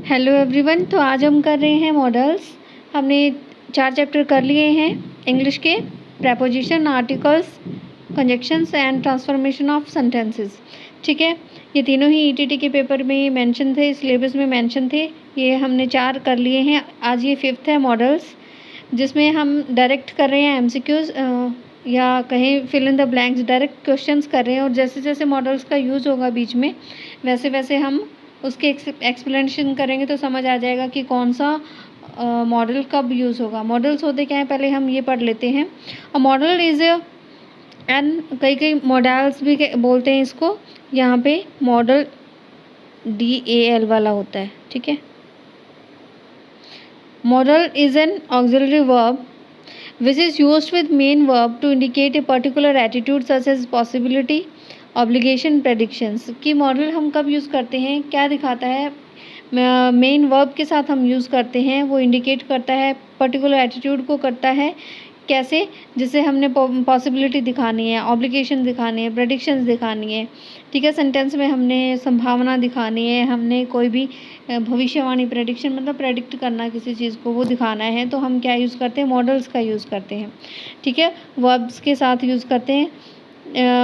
Hello everyone. तो आज हम कर रहे हैं मॉडल्स। हमने 4 चैप्टर कर लिए हैं इंग्लिश के। Preposition, articles, conjunctions and transformation of sentences. ठीक है, ये तीनों ही ईटीटी के पेपर में मेंशन थे, सिलेबस में मेंशन थे। ये हमने 4 कर लिए हैं। आज ये 5th है मॉडल्स, जिसमें हम डायरेक्ट कर रहे हैं एमसीक्यूज या कहीं fill in the blanks, direct questions कर रहे हैं। और जैसे जैसे मॉडल्स का यूज़ होगा बीच में, वैसे वैसे हम उसके एक्सप्लेनेशन करेंगे तो समझ आ जाएगा कि कौन सा मॉडल कब यूज़ होगा। मॉडल्स होते क्या हैं, पहले हम ये पढ़ लेते हैं। अ मॉडल इज़ एन, कई मॉडल्स भी बोलते हैं इसको। यहाँ पे मॉडल DAL वाला होता है। ठीक है, model is an auxiliary verb which is used with main verb to indicate a particular attitude such as possibility, obligation, predictions। कि मॉडल हम कब यूज़ करते हैं, क्या दिखाता है, मेन वर्ब के साथ हम यूज़ करते हैं। वो इंडिकेट करता है, पर्टिकुलर एटीट्यूड को करता है। कैसे? जिससे हमने पॉसिबिलिटी दिखानी है, ऑब्लिगेशन दिखानी है, प्रेडिक्शंस दिखानी है। ठीक है, सेंटेंस में हमने संभावना दिखानी है, हमने कोई भी भविष्यवाणी, प्रेडिक्शन मतलब प्रेडिक्ट करना किसी चीज़ को, वो दिखाना है। तो हम क्या यूज़ करते हैं, मॉडल्स का यूज़ करते हैं। ठीक है, वर्ब्स के साथ यूज़ करते हैं,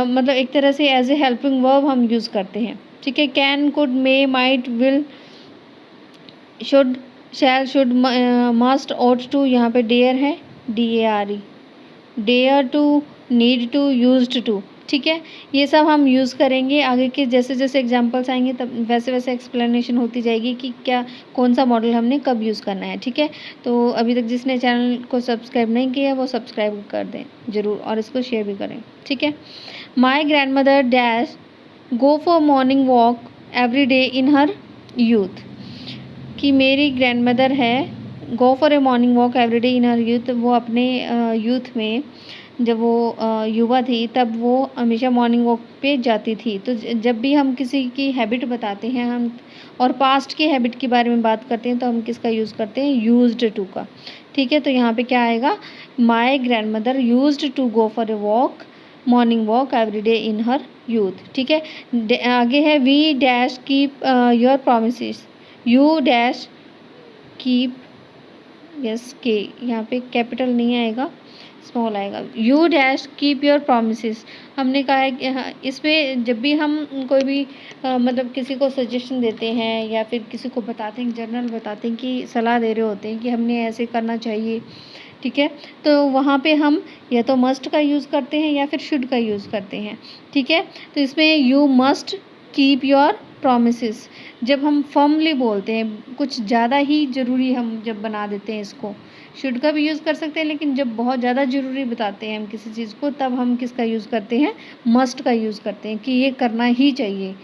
मतलब एक तरह से एज ए हेल्पिंग वर्ब हम यूज़ करते हैं। ठीक है, can, could, may, might, will, should, shall, should, must, ought to, यहाँ पे डेयर है, DARE, dare to, need to, used to. ठीक है, ये सब हम यूज़ करेंगे। आगे के जैसे जैसे एग्जांपल्स आएंगे तब वैसे वैसे एक्सप्लेनेशन होती जाएगी कि क्या कौन सा मॉडल हमने कब यूज़ करना है। ठीक है, तो अभी तक जिसने चैनल को सब्सक्राइब नहीं किया वो सब्सक्राइब कर दें ज़रूर, और इसको शेयर भी करें। ठीक है, my grand mother dash go for morning walk every day in her youth. कि मेरी ग्रैंड मदर है, गो for A morning walk every day in her youth, वो अपने यूथ में जब वो युवा थी तब वो हमेशा मॉर्निंग वॉक पे जाती थी। तो जब भी हम किसी की हैबिट बताते हैं हम, और पास्ट की हैबिट के बारे में बात करते हैं, तो हम किसका यूज़ करते हैं, यूज्ड टू का। ठीक है, तो यहाँ पे क्या आएगा, my grandmother used to go for a walk, morning walk every day in her youth. ठीक है, आगे है we dash keep your promises, you dash keep, yes K, यहाँ पे कैपिटल नहीं आएगा, स्मॉल आएगा। You dash keep your promises. हमने कहा है कि हाँ, इसमें जब भी हम कोई भी मतलब किसी को सजेशन देते हैं या फिर किसी को बताते हैं, जर्नल बताते हैं, कि सलाह दे रहे होते हैं कि हमने ऐसे करना चाहिए। ठीक है, तो वहाँ पे हम या तो मस्ट का यूज़ करते हैं या फिर शुड का यूज़ करते हैं। ठीक है, तो इसमें you must keep your promises, जब हम फर्मली बोलते हैं, कुछ ज़्यादा ही ज़रूरी हम जब बना देते हैं इसको, शुड का भी यूज़ कर सकते हैं, लेकिन जब बहुत ज़्यादा ज़रूरी बताते हैं हम किसी चीज़ को, तब हम किसका यूज़ करते हैं, मस्ट का यूज़ करते हैं, कि ये करना ही चाहिए,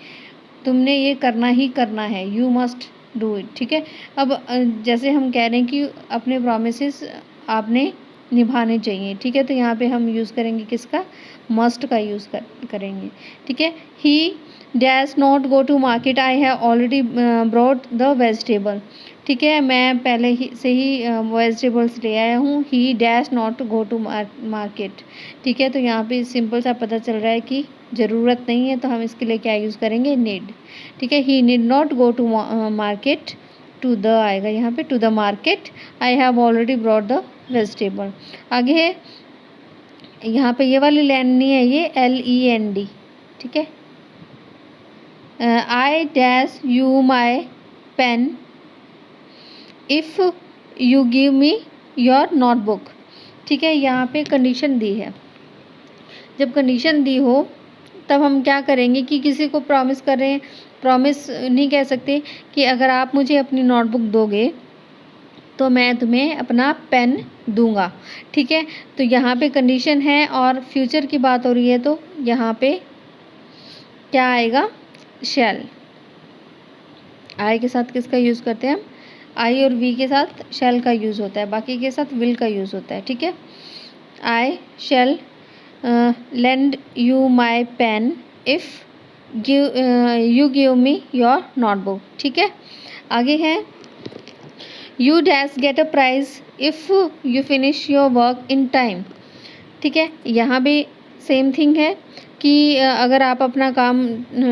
तुमने ये करना ही करना है, यू मस्ट डू इट। ठीक है, अब जैसे हम कह रहे हैं कि अपने प्रोमिसेस आपने निभाने चाहिए। ठीक है, तो यहाँ पे हम यूज़ करेंगे किसका, मस्ट का यूज़ करेंगे। ठीक है, he dash not go to market, I have already brought the vegetable. ठीक है, मैं पहले ही से ही वेजिटेबल्स ले आया हूँ। He dash not go to market. ठीक है, तो यहाँ पे सिंपल सा पता चल रहा है कि ज़रूरत नहीं है, तो हम इसके लिए क्या यूज़ करेंगे, नीड। ठीक है, he need not go to market, to the आएगा यहाँ पे, to the market, I have already brought the vegetable. आगे है, यहाँ पे ये वाली लैंड नहीं है, ये LEND। ठीक है, I dash you my pen if you give me your notebook. ठीक है, यहाँ पे कंडीशन दी है। जब कंडीशन दी हो तब हम क्या करेंगे कि किसी को प्रॉमिस कर रहे हैं, प्रॉमिस नहीं कह सकते कि अगर आप मुझे अपनी नोटबुक दोगे तो मैं तुम्हें अपना पेन दूंगा। ठीक है, तो यहाँ पे कंडीशन है और फ्यूचर की बात हो रही है, तो यहाँ पे क्या आएगा, शैल। आई के साथ किसका यूज़ करते हैं हम, आई और वी के साथ शैल का यूज़ होता है, बाकी के साथ विल का यूज़ होता है। ठीक है, I shall lend you my pen if you give me your notebook. ठीक है, आगे है, you dash get a prize if you finish your work in time. ठीक है, यहाँ भी सेम थिंग है कि अगर आप अपना काम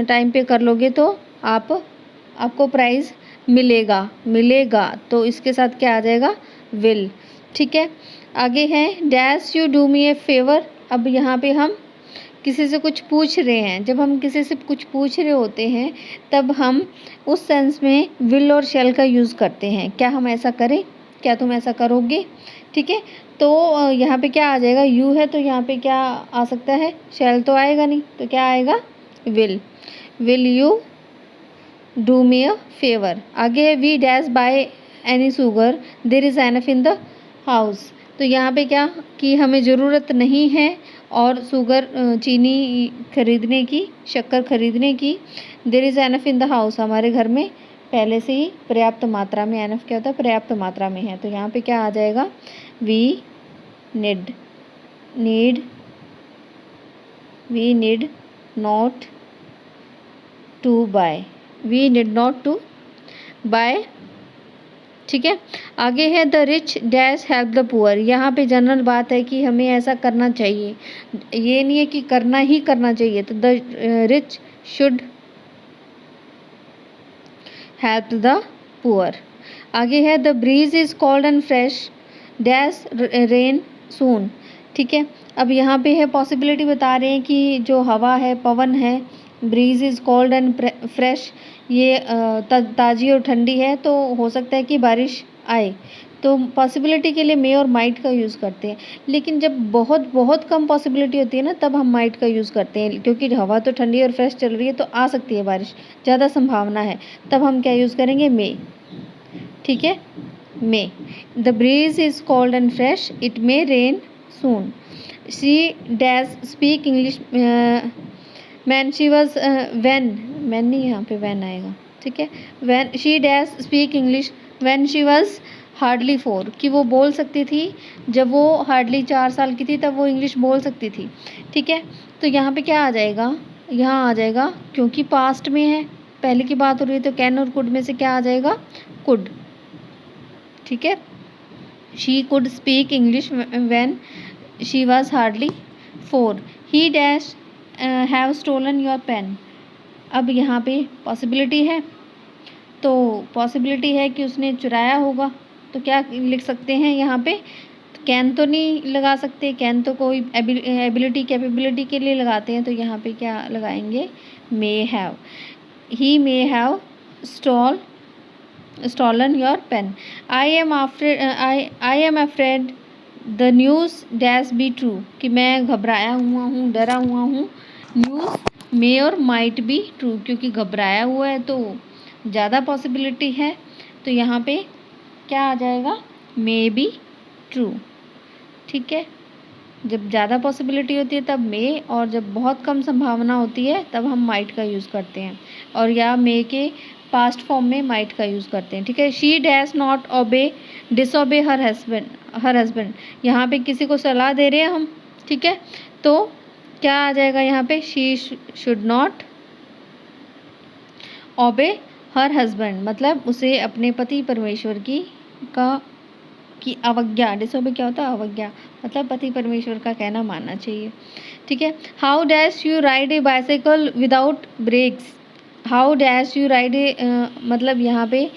टाइम पे कर लोगे तो आपको प्राइज़ मिलेगा, मिलेगा, तो इसके साथ क्या आ जाएगा, विल। ठीक है, आगे है dash you do me A favour. अब यहाँ पे हम किसी से कुछ पूछ रहे हैं, जब हम किसी से कुछ पूछ रहे होते हैं तब हम उस सेंस में विल और शैल का यूज़ करते हैं, क्या हम ऐसा करें, क्या तुम ऐसा करोगे। ठीक है, तो यहाँ पे क्या आ जाएगा, यू है तो यहाँ पे क्या आ सकता है, शैल तो आएगा नहीं, तो क्या आएगा, will you do me a favour. आगे है we dash buy any sugar there is enough in the house. तो यहाँ पे क्या कि हमें ज़रूरत नहीं है और शुगर चीनी खरीदने की, शक्कर खरीदने की। देर is enough in the house, हमारे घर में पहले से ही पर्याप्त मात्रा में, एनफ क्या होता है, पर्याप्त मात्रा में है। तो यहाँ पे क्या आ जाएगा, we need not to buy, we need not to buy. ठीक है, आगे है the rich dash help the poor. यहाँ पे जनरल बात है कि हमें ऐसा करना चाहिए, ये नहीं है कि करना ही करना चाहिए। तो the rich should help the poor. आगे है the breeze is cold and fresh dash rain soon. ठीक है, अब यहाँ पे है पॉसिबिलिटी बता रहे हैं कि जो हवा है, पवन है, breeze is cold and fresh, ये ताज़ी और ठंडी है, तो हो सकता है कि बारिश आए। तो पॉसिबिलिटी के लिए मे और माइट का यूज़ करते हैं। लेकिन जब बहुत बहुत कम पॉसिबिलिटी होती है ना, तब हम माइट का यूज़ करते हैं, क्योंकि हवा तो ठंडी और फ्रेश चल रही है तो आ सकती है बारिश, ज़्यादा संभावना है, तब हम क्या यूज़ करेंगे, मे। ठीक है, may. The breeze is cold and fresh, it may rain soon. She dash speak English man she was when, man नहीं, यहाँ पे वैन आएगा। ठीक है, when she dash speak English when she was hardly 4, कि वो बोल सकती थी जब वो हार्डली 4 साल की थी, तब वो इंग्लिश बोल सकती थी। ठीक है, तो यहाँ पे क्या आ जाएगा, यहाँ आ जाएगा, क्योंकि पास्ट में है, पहले की बात हो रही है, तो कैन और कुड में से क्या आ जाएगा, कुड। ठीक है, she could speak English when she was hardly 4। He dash have stolen your pen. अब यहाँ पे पॉसिबिलिटी है, तो पॉसिबिलिटी है कि उसने चुराया होगा, तो क्या लिख सकते हैं यहाँ पे, कैन तो नहीं लगा सकते, कैन तो कोई एबिलिटी कैपेबिलिटी के लिए लगाते हैं, तो यहाँ पे क्या लगाएंगे, may have. He may have stolen your pen. I am afraid the news dash be true, कि मैं घबराया हुआ हूँ, डरा हुआ हूँ, न्यूज़ मे और माइट बी ट्रू, क्योंकि घबराया हुआ है तो ज़्यादा पॉसिबिलिटी है, तो यहाँ पे क्या आ जाएगा, मे बी ट्रू। ठीक है, जब ज़्यादा पॉसिबिलिटी होती है तब मे, और जब बहुत कम संभावना होती है तब हम माइट का यूज़ करते हैं, और या मे के पास्ट फॉर्म में माइट का यूज़ करते हैं। ठीक है, she dash not disobey her husband, यहाँ पे किसी को सलाह दे रहे हैं हम। ठीक है, तो क्या आ जाएगा यहाँ पे, she should not obey her husband, मतलब उसे अपने पति परमेश्वर की अवज्ञा, डिसओबे क्या होता है, अवज्ञा, मतलब पति परमेश्वर का कहना मानना चाहिए। ठीक है, how dash you ride a bicycle without brakes. How dash you ride a, मतलब यहाँ पे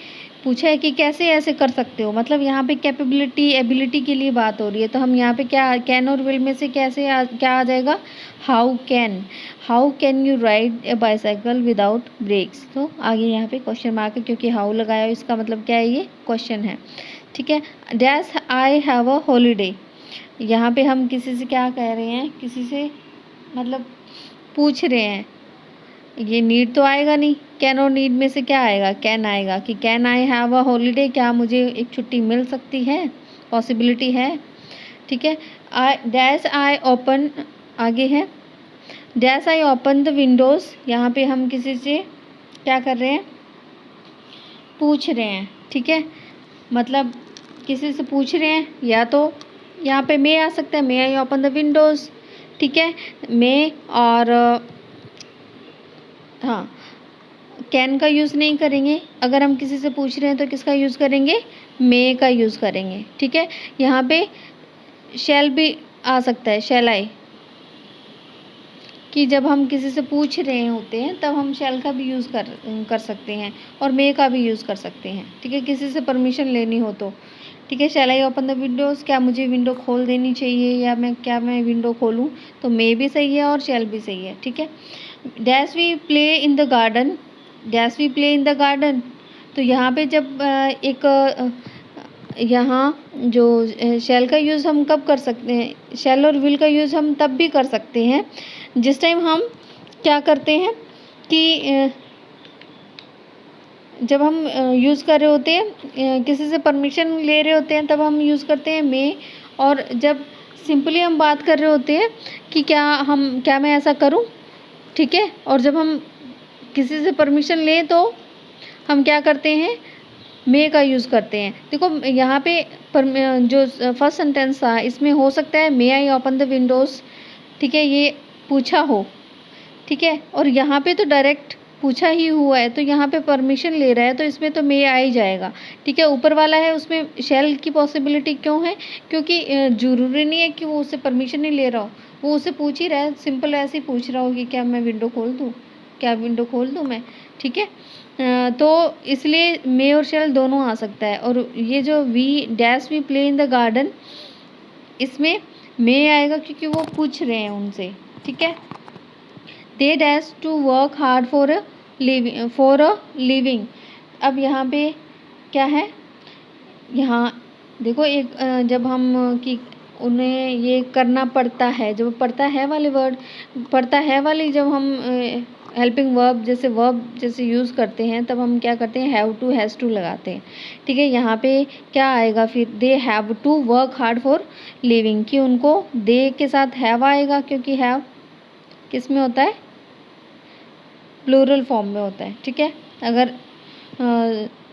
पूछा है कि कैसे ऐसे कर सकते हो, मतलब यहाँ पे कैपेबिलिटी एबिलिटी के लिए बात हो रही है, तो हम यहाँ पे क्या, कैन और विल में से क्या आ जाएगा, how can you ride a bicycle without brakes. तो आगे यहाँ पे क्वेश्चन मार्क है, क्योंकि हाउ लगाया, इसका मतलब क्या है, ये क्वेश्चन है। ठीक है, dash I have a holiday, यहाँ पे हम किसी से क्या कह रहे हैं, किसी से मतलब पूछ रहे हैं, ये नीड तो आएगा नहीं, कैन और नीड में से क्या आएगा, कैन आएगा, कि can I have a holiday, क्या मुझे एक छुट्टी मिल सकती है, पॉसिबिलिटी है। ठीक है, डैश आई ओपन, आगे है dash I open the Windows, यहाँ पे हम किसी से क्या कर रहे हैं, पूछ रहे हैं। ठीक है, मतलब किसी से पूछ रहे हैं, या तो यहाँ पे मे आ सकता है, मे आई ओपन द विंडोज़। ठीक है, मे, और हाँ, कैन का यूज़ नहीं करेंगे, अगर हम किसी से पूछ रहे हैं तो किसका यूज़ करेंगे, मे का यूज़ करेंगे। ठीक है, यहाँ पे शैल भी आ सकता है, शैल आई, कि जब हम किसी से पूछ रहे होते हैं तब हम शैल का भी यूज़ कर सकते हैं और मे का भी यूज़ कर सकते हैं, ठीक है, किसी से परमिशन लेनी हो तो, ठीक है। शैल आई ओपन द विंडोज़, क्या मुझे विंडो खोल देनी चाहिए या मैं विंडो खोलूँ, तो मे भी सही है और शैल भी सही है, ठीक है। Dash we play in the garden, dash we play in the garden, तो यहाँ पे जब यहाँ जो शैल का यूज़ हम कब कर सकते हैं, शैल और विल का यूज़ हम तब भी कर सकते हैं जिस टाइम हम क्या करते हैं कि जब हम यूज़ कर रहे होते हैं, किसी से परमिशन ले रहे होते हैं, तब हम यूज़ करते हैं मे। और जब सिंपली हम बात कर रहे होते हैं कि क्या मैं ऐसा करूं, ठीक है, और जब हम किसी से परमिशन लें तो हम क्या करते हैं, मे का यूज़ करते हैं। देखो यहाँ पे जो फर्स्ट सेंटेंस था इसमें हो सकता है मे आई ओपन द विंडोज़, ठीक है, ये पूछा हो, ठीक है, और यहाँ पे तो डायरेक्ट पूछा ही हुआ है, तो यहाँ पे परमिशन ले रहा है तो इसमें तो मे आ ही जाएगा, ठीक है। ऊपर वाला है उसमें शैल की पॉसिबिलिटी क्यों है, क्योंकि ज़रूरी नहीं है कि वो उससे परमिशन नहीं ले रहा हो, वो उससे पूछ ही रहा है, सिंपल ऐसे ही पूछ रहा हो कि क्या मैं विंडो खोल दूँ, क्या विंडो खोल दूँ मैं, ठीक है। तो इसलिए मे और शैल दोनों आ सकता है। और ये जो we play in the garden, इसमें मे आएगा क्योंकि वो पूछ रहे हैं उनसे, ठीक है। They dash to work hard for a living, अब यहाँ पे क्या है, यहाँ देखो एक जब हम कि उन्हें ये करना पड़ता है, जब पड़ता है वाले वर्ड, पड़ता है वाली जब हम हेल्पिंग वर्ब जैसे यूज़ करते हैं तब हम क्या करते हैं, हैव टू हैज़ टू लगाते हैं, ठीक है। यहाँ पे क्या आएगा फिर, they have to work hard for living, कि उनको दे के साथ हैव आएगा क्योंकि हैव किस में होता है, प्लूरल फॉर्म में होता है, ठीक है। अगर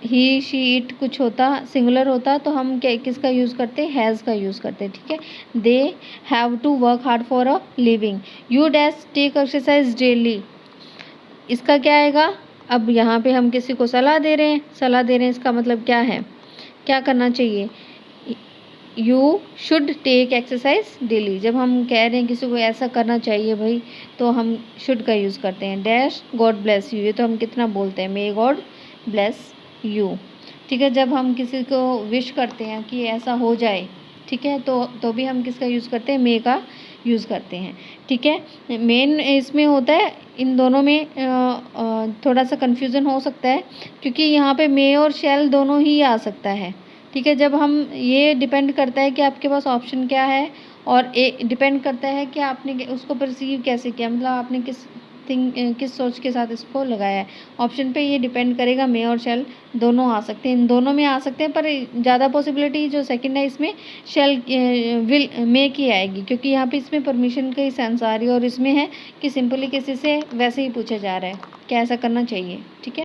ही शी इट कुछ होता, सिंगुलर होता, तो हम क्या किसका यूज़ करते हैं, हैज़ का यूज़ करते हैं, ठीक है। They have to work hard for a living. You dash take exercise daily, इसका क्या आएगा, अब यहाँ पे हम किसी को सलाह दे रहे हैं, इसका मतलब क्या है, क्या करना चाहिए, you should take exercise daily. जब हम कह रहे हैं किसी को ऐसा करना चाहिए भाई, तो हम शुड का यूज़ करते हैं। डैश गॉड ब्लेस यू, ये तो हम कितना बोलते हैं, मे गॉड ब्लेस यू, ठीक है। जब हम किसी को विश करते हैं कि ऐसा हो जाए, ठीक है, तो भी हम किसका यूज़ करते हैं, मे का यूज़ करते हैं, ठीक है। मेन इसमें होता है, इन दोनों में थोड़ा सा कन्फ्यूज़न हो सकता है क्योंकि यहाँ पे मे और शैल दोनों ही आ सकता है, ठीक है। जब हम ये डिपेंड करता है कि आपके पास ऑप्शन क्या है, और डिपेंड करता है कि आपने उसको परसीव कैसे किया, मतलब आपने किस सोच के साथ इसको लगाया है। ऑप्शन पे ये डिपेंड करेगा, मे और शैल दोनों आ सकते हैं, इन दोनों में आ सकते हैं, पर ज़्यादा पॉसिबिलिटी जो सेकंड है इसमें शैल विल मे की आएगी क्योंकि यहाँ पे इसमें परमिशन का ही सेंस आ रही है और इसमें है कि सिंपली किसी से वैसे ही पूछा जा रहा है क्या ऐसा करना चाहिए, ठीक है।